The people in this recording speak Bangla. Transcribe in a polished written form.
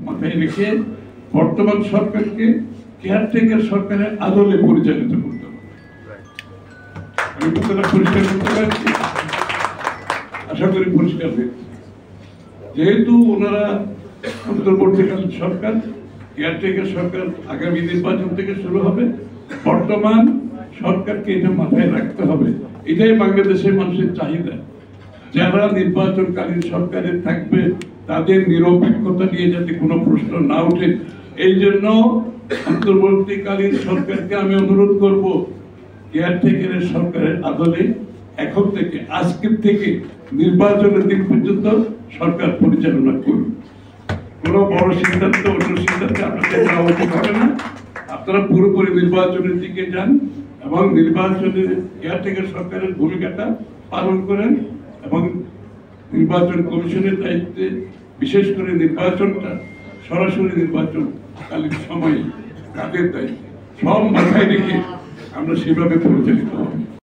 মাথায় রেখে বর্তমান সরকারকে কেয়ারটেকার সরকারের আদলে পরিচালিত করতে হবে। আমি কথাটা পরিষ্কার করতে পারছি, আশা করি পরিষ্কার হয়েছে। যেহেতু ওনারা অন্তর্বর্তীকালীন সরকার, কেয়ারটেকার সরকার আগামী নির্বাচন থেকে শুরু হবে, বর্তমান সরকারকে এটা মাথায় রাখতে হবে। এটাই বাংলাদেশের মানুষের চাহিদা। যারা নির্বাচনকালীন সরকারে থাকবে তাদের নিরপেক্ষতা নিয়ে যাতে কোনো প্রশ্ন না ওঠে, এই জন্য অন্তর্বর্তীকালীন সরকারকে আমি অনুরোধ করব কেয়ারটেকারের সরকারের আদলে এখন থেকে, আজকের থেকে নির্বাচনের দিন পর্যন্ত সরকার পরিচালনা করুন। কোনো বড় সিদ্ধান্ত অন্য সিদ্ধান্তে আপনাদের নেওয়া উচিত হবে না। আপনারা পুরোপুরি নির্বাচনের দিকে যান এবং নির্বাচনের কেয়ারটেকার সরকারের ভূমিকাটা পালন করেন এবং নির্বাচন কমিশনের দায়িত্বে, বিশেষ করে নির্বাচনটা সরাসরি নির্বাচনকালীন সময়ে তাদের দায়িত্বে সব মাথায় রেখে আমরা সেভাবে পরিচালিত হব।